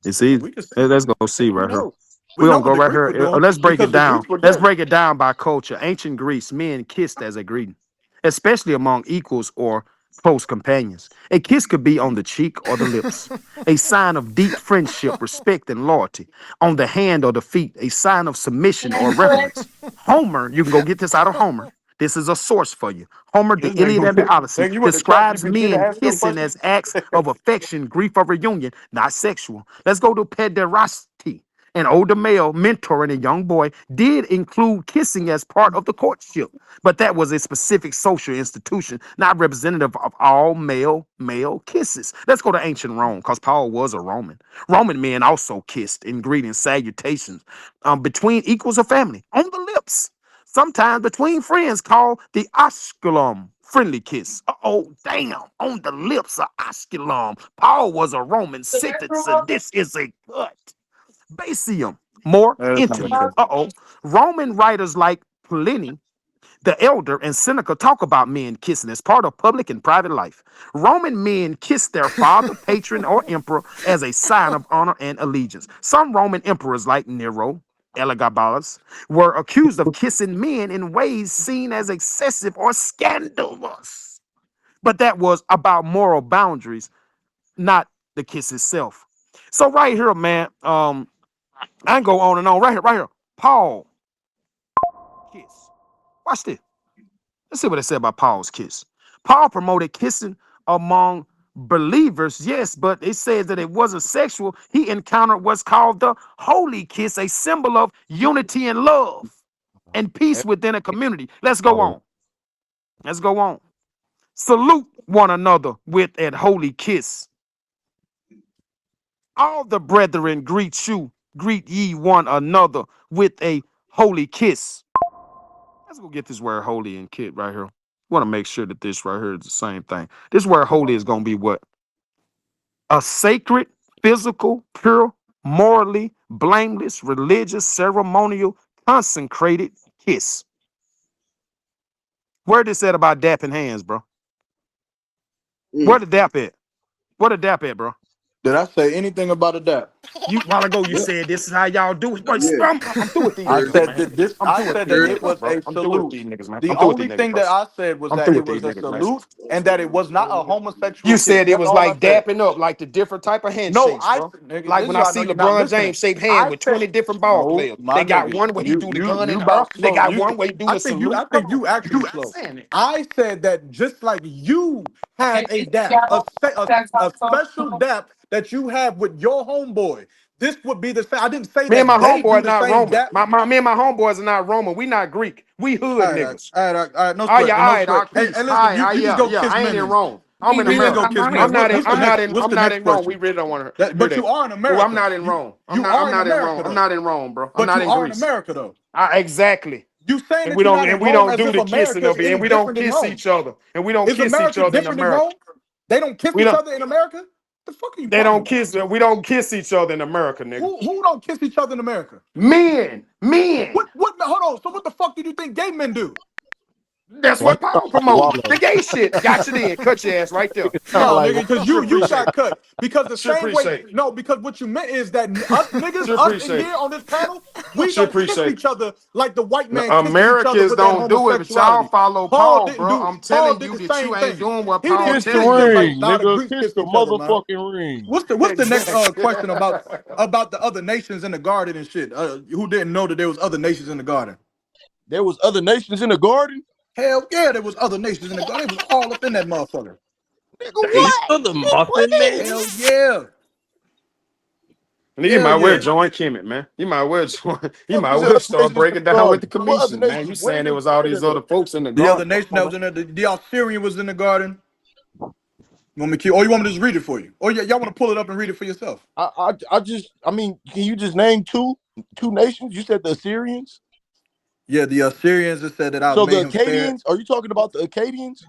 It's easy. We can see. Let's go see We right here. know. We We're know gonna what go the right Greeks were here. doing Let's break it because the down. Greeks were Let's gay. break it down by culture. Ancient Greece, men kissed as a greeting, especially among equals or close companions. A kiss could be on the cheek or the lips, a sign of deep friendship, respect, and loyalty. On the hand or the feet, a sign of submission or reverence. Homer, you can go get this out of Homer. This is a source for you. Homer, the This Iliad and the Odyssey, nigga, you went to describes ChatGPT to men ask your kissing question? as acts of affection, grief, or reunion, not sexual. Let's go to pederasty. An older male mentoring a young boy did include kissing as part of the courtship, but that was a specific social institution, not representative of all male kisses. Let's go to ancient Rome, because Paul was a Roman. Roman men also kissed in greetings, salutations, between equals of family, on the lips, sometimes between friends, called the osculum. Friendly kiss. Oh, damn. On the lips of osculum. Paul was a Roman citizen. This is a cut. Basium, more That's not intimate. true. Roman writers like Pliny the Elder and Seneca talk about men kissing as part of public and private life. Roman men kissed their father, patron, or emperor as a sign of honor and allegiance. Some Roman emperors, like Nero, Elagabalus, were accused of kissing men in ways seen as excessive or scandalous. But that was about moral boundaries, not the kiss itself. So right here, man, I can go on and on. Right here. Paul kiss. Watch this. Let's see what it said about Paul's kiss. Paul promoted kissing among believers, yes, but it says that it wasn't sexual. He encountered what's called the holy kiss, a symbol of unity and love and peace within a community. Let's go on. Let's go on. Salute one another with a holy kiss. All the brethren greet ye one another with a holy kiss. Let's go get this word holy and kid right here. Want to make sure that this right here is the same thing. This word holy is going to be what? A sacred, physical, pure, morally blameless, religious, ceremonial, consecrated kiss. Where this said about dapping hands, bro? Where the dap at? Where the dap at, bro? Did I say anything about a dap? You while ago you Yeah. said this is how y'all do it. Bro, Yeah. I'm through with these I niggas, said man. that this. I'm I through with said these that niggas, it was bro. a I'm through with salute. these niggas, man. The I'm through with only these niggas, thing bro. that I said was I'm that through it with these was a niggas, man. salute and that it was not a homosexual You kiss. said it That's was all I like said. dapping up, like the different type of No, handshakes, I bro. nigga, Like this when is I why I know see you're not LeBron listening. James shake hand I with said 20 different ball no, players. my They got nigga. one where he do the gun You in the earth. about They slow. got You, one where he do the salute. I Come think on, you you actually slow. understand it. I said that just like you have a dap, a special dap that you have with your homeboy. This would be the same. I didn't say Me and my that they do homeboy the not same Roman. dap. Me and my homeboys are not Roman. We not Greek. We hood niggas. All right, no Oh yeah, sweat, all no right, sweat. Hey, peace. hey, All listen, right, you just yeah, go yeah. kiss I ain't in Minions. Rome. I'm in You just go America. kiss Minions. What's the I'm not next in Rome. We question? really don't want to hear But you that. are in Oh, I'm America. not in Rome. You are I'm in not in America Rome. I'm though. not in Rome, bro. I'm But not you in are in Greece. America though. Exactly. You saying And that you're not in we Rome don't as do if the kissing America is of it, and any we don't different than kiss Rome. each other, and we don't Is kiss each America other in different than America. Rome? They don't kiss We each don't. other in America? The fuck are you They talking don't about? kiss. We don't kiss each other in America, nigga. Who don't kiss each other in America? Men. What hold on. So what the fuck did you think gay men do? That's Why you what Paul talking like promoting. Wallow? The gay shit. Got you then. Cut your ass right there. Nigga Yeah. sound No, like nigga, because Sure you appreciate got it. cut. Because the Sure same way, appreciate it. no, because what you meant is that us niggas, Sure us in appreciate here it. on this panel, we Sure don't kiss appreciate it. each other like the white man kisses each other Americans with that don't do it, but y'all homosexuality. follow Paul Paul, didn't bro. do. I'm Paul telling did you the that same you ain't thing. doing what He Paul didn't kiss the telling kiss you just to like do. ring, now the nigga. Greeks Kiss kiss the each other, man. motherfucking ring. What's the next Exactly. question about the other nations in the garden and shit? Who didn't know that there was other nations in the garden? There was other nations in the garden. Hell yeah, there was other nations in the garden. They was all up in that motherfucker. Nigga, Are you what? still the Nigga, Muffin Man? Hell yeah. And you Hell might well yeah. join Kemet, man. You might well join. You Fuck might is the well other start nations in breaking the down with garden? the What other commission, man. You nations? Where saying they there was all where these they other at? folks in the The other garden. nation that was in there, the Assyrian was in the garden. You want me to keep, or you want me to just read it for you? Or y'all want to pull it up and read it for yourself? I mean, can you just name two nations? You said the Assyrians. Yeah, the Assyrians just said that I So made the him fair. Acadians, are you talking about the Acadians?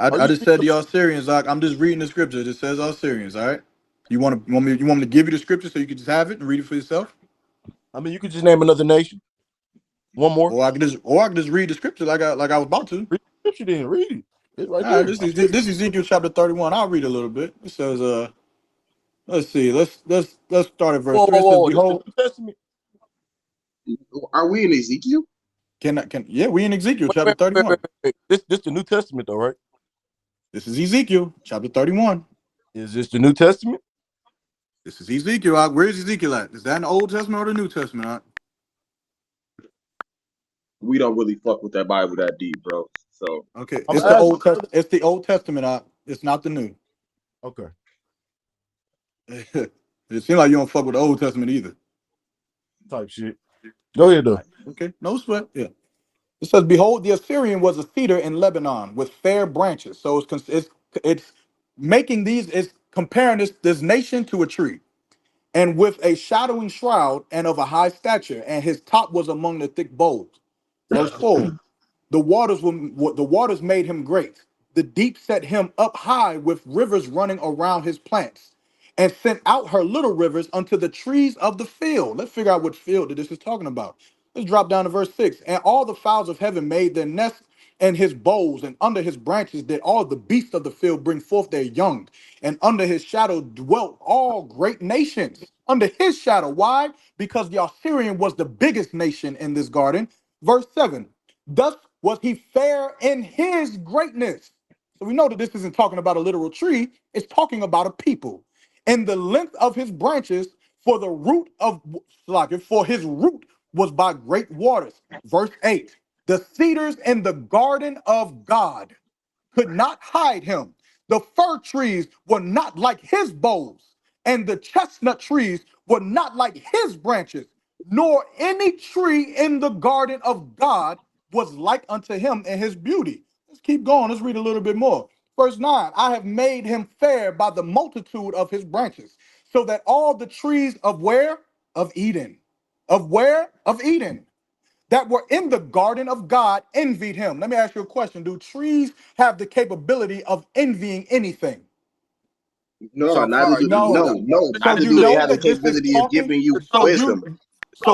Are I you just speaking said of, the Assyrians. I'm just reading the scripture. It says Assyrians. All right. You want me to give you the scripture so you can just have it and read it for yourself, I mean, you could just name another nation. One more. or I can just read the scripture like I was about to. Read the scripture then. Read it. It's right All right. there. This is Ezekiel chapter 31. I'll read a little bit. It says let's see. Let's start at verse Whoa, 3. whoa, It says, whoa. This the behold, New Testament? Are we in Ezekiel? yeah, we in Ezekiel chapter Wait. 31. This the New Testament though, right? This is Ezekiel chapter 31. Is this the New Testament? This is Ezekiel. Where's Ezekiel at? Is that in the Old Testament or the New Testament? We don't really fuck with that Bible that deep, bro. So Okay, I'm it's the asking, Old Testament. It's the Old Testament. It's not the New. okay. It seems like you don't fuck with the Old Testament either. Type shit. Go ahead though. Okay, no sweat. Yeah. It says, "Behold, the Assyrian was a cedar in Lebanon with fair branches." So it's making these. It's comparing this nation to a tree, and with a shadowing shroud and of a high stature, and his top was among the thick boughs. Verse 4. The waters made him great. The deep set him up high with rivers running around his plants, and sent out her little rivers unto the trees of the field. Let's figure out what field that this is talking about. Let's drop down to verse 6. And all the fowls of heaven made their nests in his boughs, and under his branches did all the beasts of the field bring forth their young. And under his shadow dwelt all great nations. Under his shadow. Why? Because the Assyrian was the biggest nation in this garden. Verse 7. Thus was he fair in his greatness. So we know that this isn't talking about a literal tree, it's talking about a people. And the length of his branches, for the root of for his root was by great waters. Verse 8. The cedars in the garden of God could not hide him. The fir trees were not like his boughs, and the chestnut trees were not like his branches, nor any tree in the garden of God was like unto him in his beauty. Let's keep going. Let's read a little bit more. Verse 9, I have made him fair by the multitude of his branches, so that all the trees of where? Of Eden. Of where? Of Eden. That were in the garden of God envied him. Let me ask you a question. Do trees have the capability of envying anything? no, So neither do No. no, So neither you do they know have the that this is capability of talking. giving you So wisdom.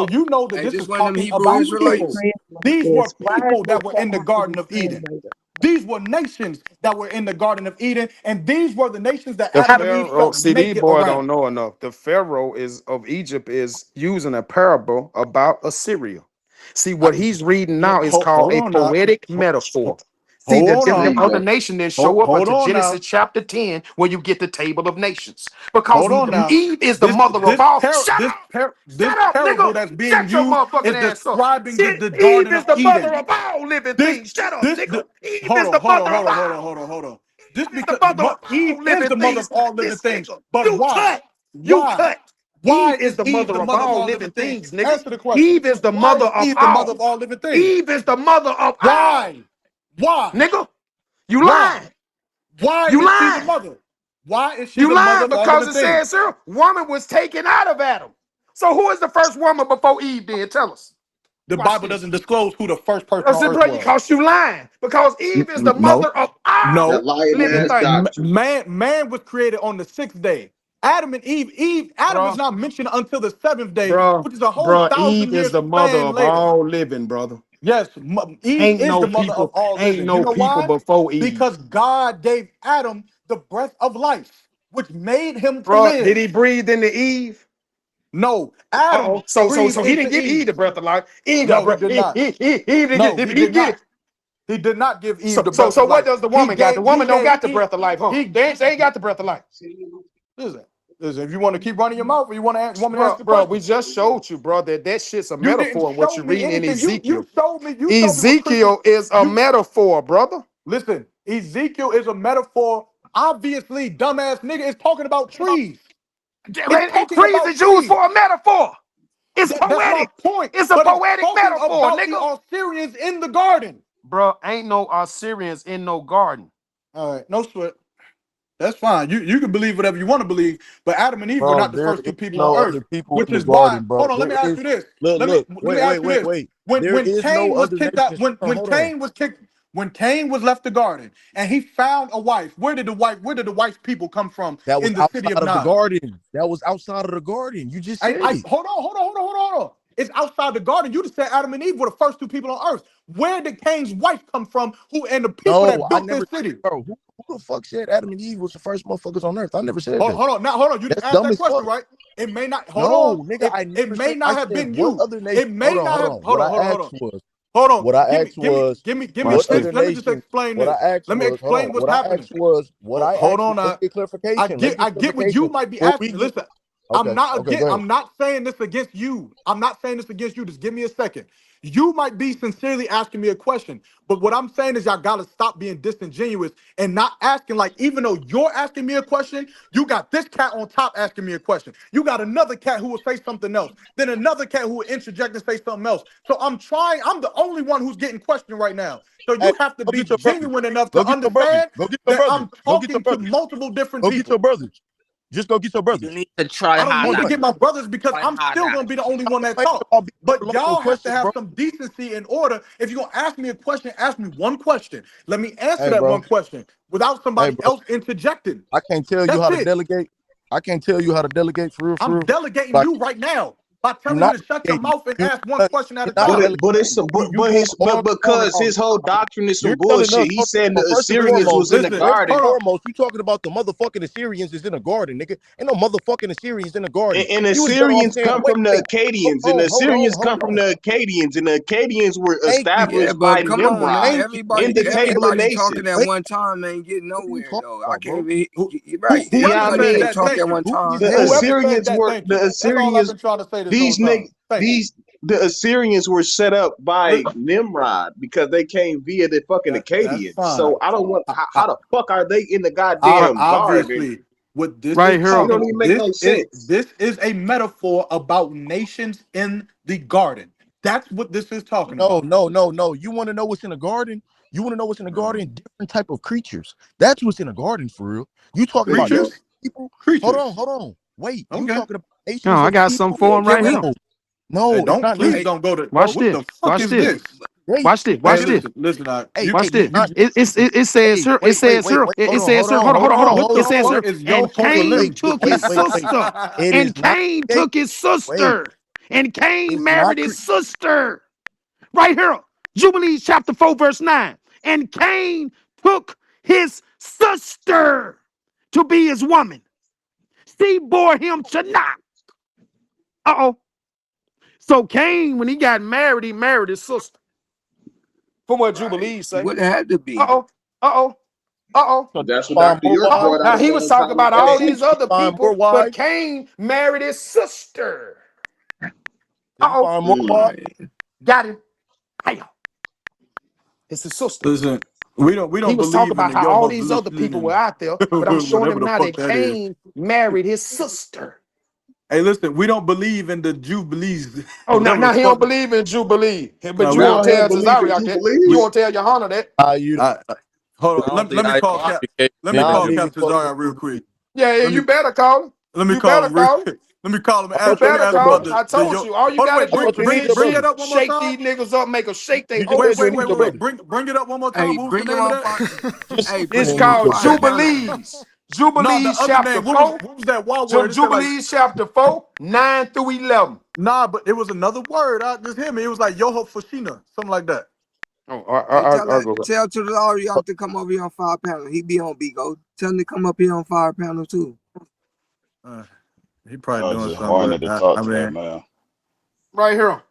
you know that Hey, this this is one of them talking Hebrew about people. Israelites. These were Why people does that were that in the have to Garden be of Eden. translated? These were nations that were in the Garden of Eden, and these were the nations that The Adam and Eve Pharaoh, felt see, these naked boy around. don't know enough. The Pharaoh is of Egypt is using a parable about Assyria. See, I- what he's reading yeah, now is called hold a on now. poetic Ho- metaphor. ho- See, Hold that on them, There them now. you other go. nations didn't show up Hold until on Genesis now. chapter 10, where you get the table of nations. Because Hold on now. Eve is the mother of all. Shut up! This Shut up, parable nigga! that's being Shut your used motherfucking is ass up. describing Shit, the Eve Garden is of the mother Eden. of all living This things. Shut up, this nigga. the Eve hold is the on, hold on, mother hold of on, hold on, all. hold on, hold on. Just Eve is the because mother of Eve all is living the mother of things. all living This things, nigga, but you why? cut. You Why? cut. Why Eve is is the Eve mother the of mother of all all living living things? things, nigga. Answer the question. Eve is the Why mother is of Eve the mother all. of all living things? Eve is the mother of all. Why? Why? Nigga, you Why? lying. Why You is she the lying. mother? Why is she You the mother lying of all because living it things? says here, woman was taken out of Adam. So who is the first woman before Eve then? Tell us. The Watch Bible this. doesn't disclose who the first person Because on earth was. you lying. Because Eve is the No, mother of all That no. lying living ass things. doctrine. Man was created on the sixth day. Adam and Eve, Adam is Bro, not mentioned until the seventh day, bro, which is a whole bro, Eve 1,000 is years the mother span of later. all living, brother. Yes, Eve is the mother of all Ain't living. You no know people why? before Eve. Because God gave Adam the breath of life, which made him to Bro, did live. he breathe into Eve? No, Adam Uh-oh. So breathed he didn't into give Eve. Eve the breath of life. Eve got No, he breath. did not. He didn't No, get he did he did get it? not. He did not give Eve So the so breath so of what life. does the woman got? The He woman don't gave got the breath of life, huh? They ain't got the breath of life. Listen, if you want to keep running your mouth or you want me to answer the Bro, we question, just showed you, bro, that shit's a you didn't metaphor in what show you're me reading in anything. Ezekiel. You showed me what Christians. Ezekiel is a You metaphor, brother. listen. Ezekiel is a metaphor. Obviously, dumbass nigga is talking about trees. It's And talking trees about is used trees. for a metaphor. It's That's my poetic. point. It's a But it's poetic talking metaphor, about the nigga. Assyrians in the garden. Bro, ain't no Assyrians in no garden. All right, no sweat. That's fine. You can believe whatever you want to believe, but Adam and Eve were Bro, not the there first is two people on no earth, other people which in the is why. garden, bro. Hold on, let There me ask is you this. look, Let me ask you this. wait. When There when is no Cain was other kicked out, nation. when Hold on. Cain was kicked, when Cain was left the garden and he found a wife, where did the wife's people come from That was in the city outside of of the Nod? garden. That was outside of the garden. You just said I it. hold on. It's outside the garden. You just said Adam and Eve were the first two people on earth. Where did Cain's wife come from? Who and the people No, that I built never this city? bro. Who the fuck said Adam and Eve was the first motherfuckers on earth? I never said that. Hold on. You just That's asked dumb that as question, fuck. right? It may not. Hold on. No, nigga, It I it never may said. I not have said been what you. other nation? It may not Hold have. on. What I asked was, Hold on. What I Give me, asked give me, was, give me, give me. Watch what this. other Let me just nation? explain What I this. asked Let me was, hold explain on. what's What I happening. asked was, what I Hold asked. on. Let me get clarification. Let me I get get what you clarification. might be When we asking. get, Listen, okay, okay, go ahead. I'm not saying this against you. I'm not saying this against you. Just give me a second. You might be sincerely asking me a question, but what I'm saying is y'all gotta stop being disingenuous and not asking, like, even though you're asking me a question, you got this cat on top asking me a question. You got another cat who will say something else, then another cat who will interject and say something else. So I'm the only one who's getting questioned right now. So Hey, you have to go be get your brothers. genuine enough Go to get your brothers. understand Go get your that brothers. I'm Go get your talking to brothers. multiple different Go get your people. brothers. Just go get your You brothers. need to try I don't need harder. to Point get my brothers because Try I'm still harder. gonna be the only one that blank talk. about being But overloaded with y'all have to questions, have bro. some decency in order. If you're gonna ask me a question, ask me one question. Let me answer Hey, that bro. one question without Hey, somebody bro. else interjecting. I can't tell you That's how to it. delegate. I can't tell you how to delegate for real, for I'm real. delegating But you right now by you're telling you not to shut your delegating. mouth and You're ask one not, question at you're a not time. But delegating. it's some You going on but and on and because on his and whole on. doctrine is some You're telling bullshit. us, He hold said on, the first and Assyrians foremost, was in the Listen, first and garden, hold on. foremost, you talking about the motherfucking Assyrians is in the garden, nigga. Ain't no motherfucking Assyrians in the garden. and You was better off Assyrians saying, come wait, from the wait, Akkadians, and the Assyrians hold come from on. the Akkadians, and the Akkadians were Thank you. Yeah, established by but come on, man. Nimrod Thank you. in the Table of Everybody talking at Nations. Wait, one time ain't getting what are you nowhere talking though. I about, bro? can't be Who, right. Yeah, I whoever Everybody said mean, can't that, talk thank at you. one time. the Whoever said Assyrians that, were thank the you. That's all I've Assyrians. been trying to say this whole These time. nigg Thank you. the Assyrians were set up by Nimrod because they came via the fucking That's Akkadians. fine. So I don't want I, I, how the fuck are they in the goddamn garden? obviously, what this is Right here. Shit don't talking, even make no sense. this is a metaphor about nations in the garden. That's what this is talking No, about. no, no, no. You want to know what's in the garden? You want to know what's in the garden? Different type of creatures. That's what's in the garden for real. You talking There you about go. nations, Creatures, people? creatures. Hold on. Wait. You Okay. talking about No, nations I of got something people? for him Can right we? here. No, Hey, no, it's not please nations. Hey, don't go to, Watch what this. the fuck Watch is this. this? Wait, Watch this. Hey, Watch wait, this. listen, hey, you, Watch hey, it's this. you, not. It says Hey, here. It wait, wait, says wait, here. wait. It Hold says on, here. hold on, Hold hold on. Hold on, on. what hold It the on, says hold fuck here. on. is your And Pokemon? Cain Wait, took wait, his wait, wait. sister. It is And not Cain create. took his Wait, sister. And Cain it's married not. his sister. Right here. Jubilees chapter 4, verse 9. And Cain took his sister to be his woman. She bore him Chanah. Uh-oh. So Cain, when he got married, he married his sister. From what right. Jubilees say. What it had to be? Uh-oh. Uh-oh. Uh-oh. So That's what find Dr. more York wives. Uh-oh. brought out Now a he was long talking time about ago all Hey, too. these did he other find more people, but wives? Cain married his sister. Did he Uh-oh. find more wives? Right. Got him. Hiya. It's his sister. Listen, we He don't was talking believe in about the how all Yoho these other people listening were out there, and but I'm showing whatever him the now fuck that that is. Cain married his sister. Hey, listen, we don't believe in the Jubilees, Oh, whatever the he fuck. don't believe in Jubilee. But No, you we Now won't don't. he don't tell believe in Cesariak that. You We, Jubilees. won't tell Johanna that. You don't. hold I on. don't think Let me I call Cap. became Let me Nah, call nigga, Cap you go to Cesario real quick. Yeah, Let me you better call him. let me You call better him real call him. quick. Let me call him and I You thought ask you him to better needed your ask call him. about brothers. I told you. All you Hold on, gotta wait. I do Bring thought you needed bring your is bring it brothers. up one more shake time. these niggas up, make them shake their You just Wait, said oats. you wait, need wait, your wait, wait. brothers. Bring it up one more time. Hey, What was the bring him name of on that? fire. Just Hey, said It's bring you him on need called your fire brothers. panel. Jubilees. No, the Jubilees other chapter name. 4. What was that one word? It said like Jubilees chapter 4, 9 through 11. nah, but it was another word. I just hear me. It was like Yoho Fushina, something like that. Oh, Hey, I'll go back. tell to the Ariok to come over here on fire panel. He be on Bigo. Tell him to come up here on fire panel too. Uh, he probably I was doing just something, wanting but to talk I to that mean, man. Right here.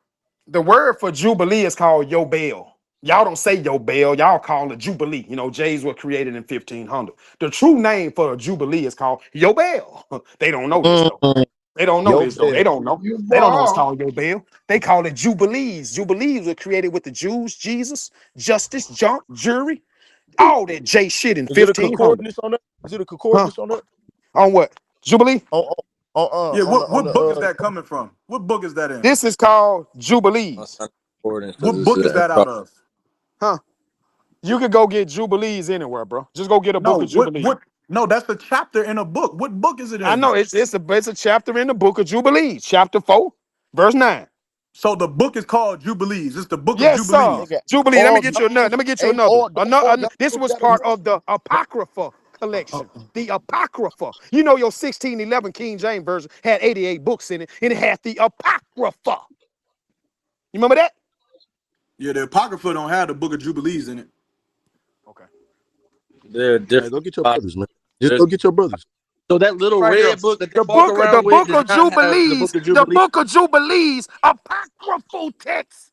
The word for Jubilee is called Yobel. Y'all don't say Yobel. Y'all call it Jubilee. You know, J's were created in 1500. The true name for a Jubilee is called Yobel. They don't know this, though. Mm, They don't know your this, though. They bell. don't know. You They don't know it's ball. called Yobel. They call it Jubilees. Jubilees were created with the Jews, Jesus, justice, junk, jury, all that J shit in Is it a 1500. concordance on that? Is it a Huh? concordance on that? On what? Jubilee? yeah. On What the book is that coming from? What book is that in? This is called That's Jubilees. not important What because it's book is that out of? Huh? You could go get Jubilees anywhere, bro. Just go get a book No, of Jubilees. what? No, that's a chapter in a book. What book is it I in? know it's a chapter in the book of Jubilees, chapter 4, verse 9. So the book is called Jubilees. It's the book of Yes, sir. Jubilees. nigga. Jubilee. Let me All get you another. gospels Let me get you ain't another. all. Don't all This gospels was gotta be. part of the Apocrypha collection. The Apocrypha. You know, your 1611 King James version had 88 books in it, and it had the Apocrypha. You remember that? Yeah, the Apocrypha don't have the book of Jubilees in it. Okay. They're Hey, different. go get your Bibles. brothers, man. Just There's- go get your brothers. So that little Right here. red book that they The walk book, the around with book does of not have the Jubilees, book of the Jubilee. book of Jubilees, apocryphal text.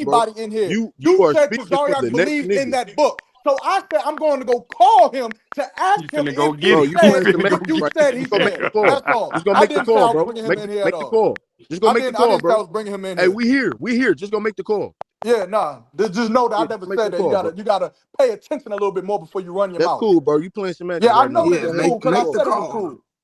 bro. anybody in here. You You are said speaking for Tazariak the next believed in nigga. that book. So I said I'm going to go call him to He ask him finna go if get he Bro, it. you He playing said finna go what semantics you right get now. said Just he gonna make said. the it. call. That's all. Just gonna I make the didn't say call, I was bro. bringing him in here Make the though. call. Just gonna make the I call, didn't say I bro. was bringing him in Hey, here. we here. We here. Just gonna make the call. Yeah, nah. Just know that I Yeah, just never make said the that. call, bro. You gotta pay attention a little bit more before you run your That's mouth. cool, bro. You playing semantics Yeah, I right now. know Just that Yeah, it's gonna make cool make the because I make call. the said it was call. cool.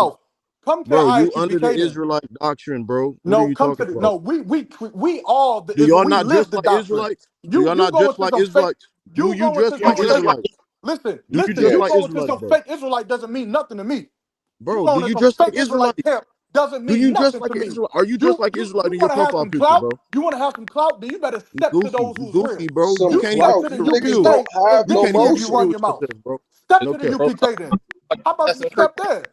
mouth. Come to Bro, you under the ISUPK then. Israelite doctrine, bro. What are No, you come to talking the about? no. We all the Do Israel. y'all We not live just the like doctrine. Israelites? Do y'all You not go just into like some fake. Israelites? Do You you go into just some like You just fake. like Israelites? Listen, Do you listen. just You like Yes. go into Israelites, some bro? fake Israelite doesn't mean nothing to me. You Bro, go do into you some just like fake Israelite Israelites? camp doesn't Do mean you just nothing like to an me. Israelite? Are you just like Israelite You in your want to have profile some picture, clout? bro? You want to have some clout? Then you better You step to goofy. those You who's real. goofy, bro. You Some You can't even step clout. to the keep You your niggas views. don't UPK, have and You no then can't see even if keep you your motion. run views your like mouth. this, bro. Step to the Okay. Bro, UPK then. How about that's you a step there?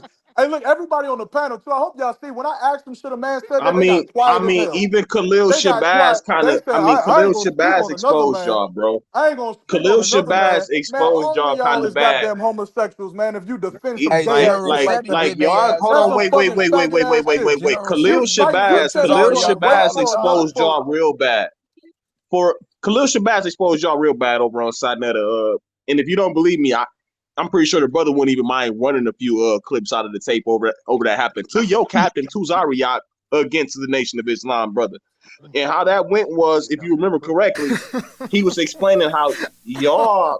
is. Hey, look, everybody on the panel too. I hope y'all see when I asked them shit a man said I that they mean, got quiet as hell. even Khalil They got Shabazz quiet. kind They of. said, I mean, I Khalil ain't gonna speak Shabazz on another exposed man. y'all, bro. I ain't gonna speak Khalil on another man. Shabazz Man, exposed all of y'all y'all kind is of bad. goddamn homosexuals, man. If you defend some Hey, gay ass General shit like that. Shepard, big Y'all. ass Hold That's on, some faggot. fucking faggot ass shit. General Khalil Shepard, Like you Shabazz, said that Khalil for a Cesario black Shabazz Ball for Star. another exposed for y'all real bad. For Khalil Shabazz exposed y'all real bad over on side net. And if you don't believe me, I'm pretty sure the brother wouldn't even mind running a few clips out of the tape over that happened to your captain Tuzariot against the Nation of Islam, brother. And how that went was, if you remember correctly, he was explaining how y'all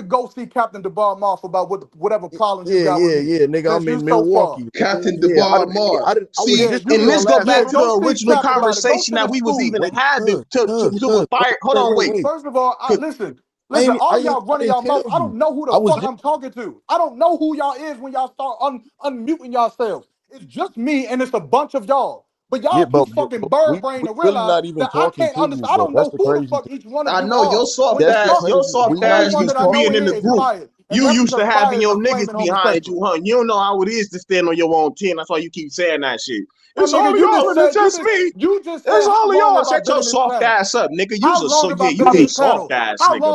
could go see Captain DeBar Moss about whatever problems you Yeah, got with yeah, me. yeah, nigga. Since I'm you in so far. Milwaukee. Captain Nigga. Yeah, DeBar Moore. I was See, Yeah, just you there and could. this go last back Yeah, to night. go the see original Captain about it. Go conversation to the that we was school. even Wait, had to fire. Hold on, wait. First of all, listen, all y'all I running didn't y'all mouth. tell I don't you. know who I the was fuck just I'm talking to. I don't know who y'all is when y'all start unmuting yourselves. It's just me and it's a bunch of y'all. But y'all Yeah, too fucking bird brain we to really realize not even that I talking can't to you, understand. I bro. don't That's know the who the crazy fuck thing. each one of I you know are. your soft But That's just the ass, know your crazy. soft the We only not ass one even used that to I be know talking. in in the here is group. Maya. And You that's used because to Maya having is your a niggas flaming behind you, homosexual. huh? You don't know how it is to stand on your own 10. That's why you keep saying that shit. Well, It's nigga, all you y'all, just and it's said just me. you just said It's how all long y'all. have I Shut been your in this soft panel? ass up, nigga. How You's a long so have yeah, I you been in a this soft panel? ass How nigga. long